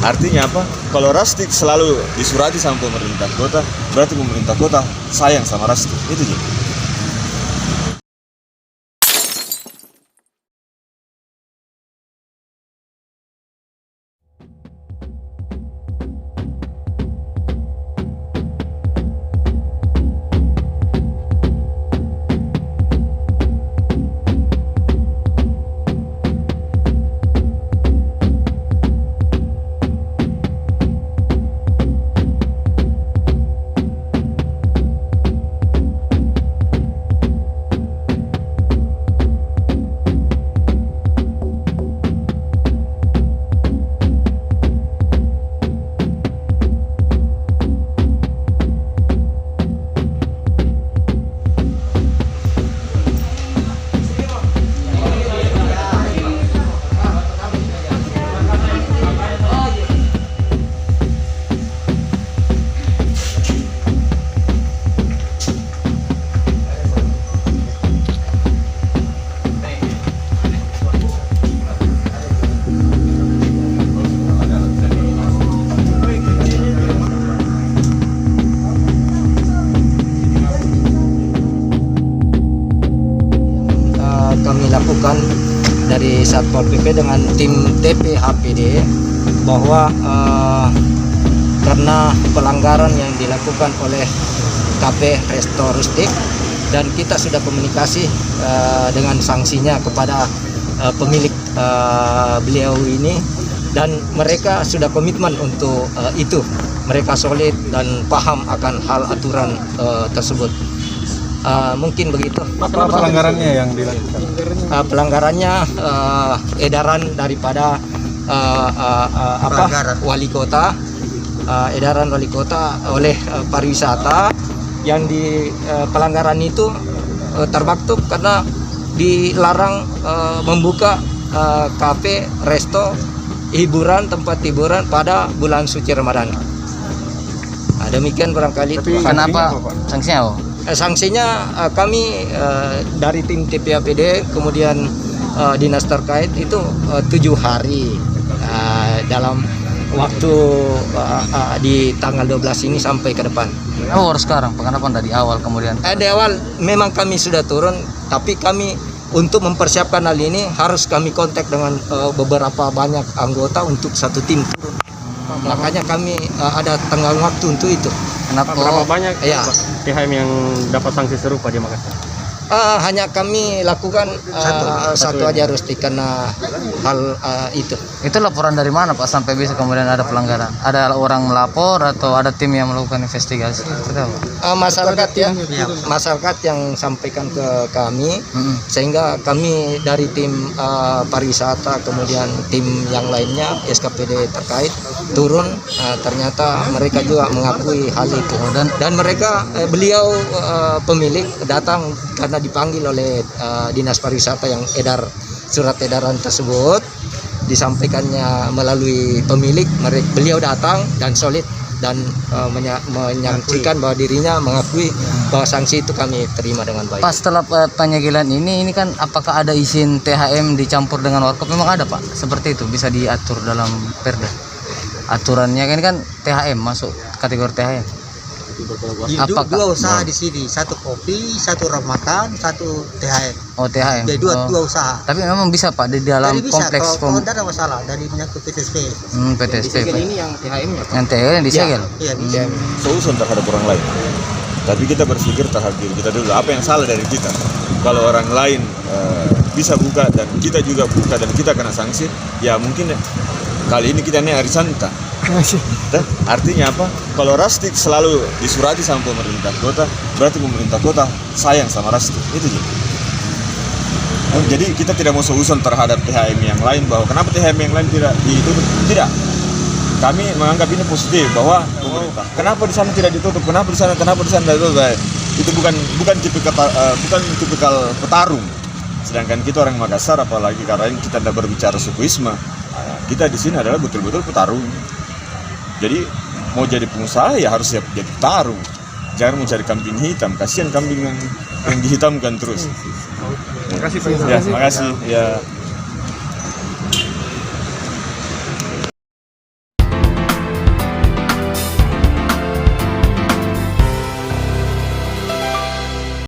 Artinya apa? Kalau Rustic selalu disurati sama pemerintah kota, berarti pemerintah kota sayang sama Rustic. Itu Ji. Kami lakukan dari Satpol PP dengan tim TPHPD bahwa karena pelanggaran yang dilakukan oleh Cafe Resto Rustic dan kita sudah komunikasi dengan sanksinya kepada pemilik beliau ini dan mereka sudah komitmen untuk itu. Mereka solid dan paham akan hal aturan tersebut. Mungkin begitu. Apa pelanggarannya yang dilakukan? Pelanggarannya edaran daripada wali kota, edaran wali kota oleh pariwisata yang di pelanggaran itu termaktub karena dilarang membuka kafe, resto, hiburan, tempat hiburan pada bulan suci Ramadan. Demikian barangkali. Kenapa sanksinya? Sanksinya kami dari tim TPHPD kemudian dinas terkait itu 7 hari dalam waktu di tanggal 12 ini sampai ke depan. Sekarang kenapa dari awal kemudian? Di awal memang kami sudah turun, tapi kami untuk mempersiapkan hal ini harus kami kontak dengan beberapa banyak anggota untuk satu tim turun. Makanya kami ada tenggang waktu untuk itu. Kenapa? Berapa banyak Ya. THM yang dapat sanksi serupa di Makassar? Hanya kami lakukan satu aja Rustic karena hal itu. Itu laporan dari mana Pak sampai bisa kemudian ada pelanggaran? Ada orang melapor atau ada tim yang melakukan investigasi? Masyarakat ya, masyarakat yang sampaikan ke kami, sehingga kami dari tim pariwisata kemudian tim yang lainnya SKPD terkait turun, ternyata mereka juga mengakui hal itu dan mereka beliau pemilik datang karena dipanggil oleh dinas pariwisata yang surat edaran tersebut disampaikannya melalui pemilik. Beliau datang dan solid dan menyaksikan bahwa dirinya mengakui bahwa sanksi itu kami terima dengan baik. Pas setelah penyegelan ini kan apakah ada izin THM dicampur dengan warkop? Memang ada Pak, seperti itu bisa diatur dalam Perda. Aturannya kan THM masuk kategori THM. Dua usaha di sini, satu kopi, satu makan, satu THM. Oh THM. Jadi dua usaha. Tapi memang bisa Pak di dalam kompleks kalau tidak ada masalah dari menyangkut PTSP. PTSP. Ini yang THM-nya. Yang THM disegel. Iya, bisa. Seusun terhadap orang lain. Tapi kita berpikir terhadap diri kita dulu. Apa yang salah dari kita? Kalau orang lain bisa buka dan kita juga buka dan kita kena sanksi, ya mungkin kali ini kita ini hari santa. Artinya apa? Kalau Rustic selalu disurati sama pemerintah kota, berarti pemerintah kota sayang sama Rustic. Itu Ji. Jadi kita tidak mau seuson terhadap THM yang lain bahwa kenapa THM yang lain tidak ditutup. Tidak. Kami menganggap ini positif bahwa pemerintah. Kenapa di sana tidak ditutup? Kenapa di sana tidak ditutup? Itu bukan tipikal petarung. Sedangkan kita orang Makassar, apalagi karena kita tidak berbicara sukuisme, kita di sini adalah betul-betul petarung. Jadi mau jadi pengusaha ya harus siap jadi petarung. Jangan mencari kambing hitam, kasihan kambing yang dihitamkan terus. Terima kasih Pak. Ya, terima kasih. Ya.